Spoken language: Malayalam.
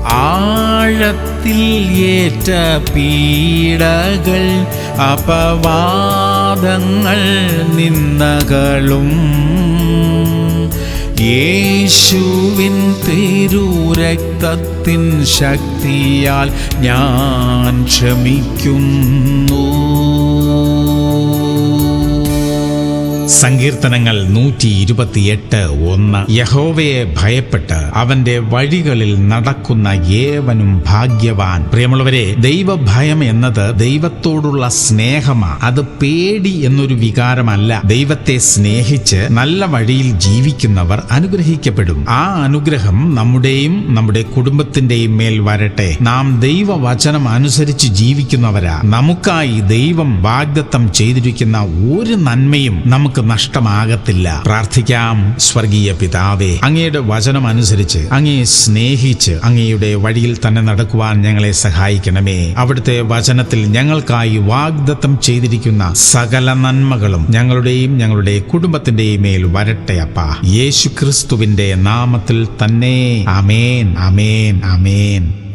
ആഴത്തിൽ ഏറ്റ പീഡകൾ, അപവാദങ്ങൾ, നിന്ദകളും യേശുവിൻ തിരുരക്തത്തിൻ ശക്തിയാൽ ഞാൻ ക്ഷമിക്കുന്നു. സങ്കീർത്തനങ്ങൾ 128:1. യഹോവയെ ഭയപ്പെട്ട് അവന്റെ വഴികളിൽ നടക്കുന്ന ഏവനും ഭാഗ്യവാൻ. പ്രിയമുള്ളവരെ, ദൈവഭയം എന്നത് ദൈവത്തോടുള്ള സ്നേഹമാണ്. അത് പേടി എന്നൊരു വികാരമല്ല. ദൈവത്തെ സ്നേഹിച്ച് നല്ല വഴിയിൽ ജീവിക്കുന്നവർ അനുഗ്രഹിക്കപ്പെടും. ആ അനുഗ്രഹം നമ്മുടെയും നമ്മുടെ കുടുംബത്തിന്റെയും മേൽ വരട്ടെ. നാം ദൈവവചനം അനുസരിച്ച് ജീവിക്കുന്നവരാ. നമുക്കായി ദൈവം വാഗ്ദത്തം ചെയ്തിരിക്കുന്ന ഒരു നന്മയും നമുക്ക് നഷ്ടമാകത്തില്ല. പ്രാർത്ഥിക്കാം. സ്വർഗീയ പിതാവേ, അങ്ങയുടെ വചനം അനുസരിച്ച്, അങ്ങയെ സ്നേഹിച്ച് അങ്ങയുടെ വഴിയിൽ തന്നെ നടക്കുവാൻ ഞങ്ങളെ സഹായിക്കണമേ. അവിടുത്തെ വചനത്തിൽ ഞങ്ങൾക്കായി വാഗ്ദത്തം ചെയ്തിരിക്കുന്ന സകല നന്മകളും ഞങ്ങളുടെയും ഞങ്ങളുടെ കുടുംബത്തിന്റെയും മേൽ വരട്ടെ അപ്പാ. യേശു ക്രിസ്തുവിന്റെ നാമത്തിൽ തന്നെ. ആമേൻ, ആമേൻ, ആമേൻ.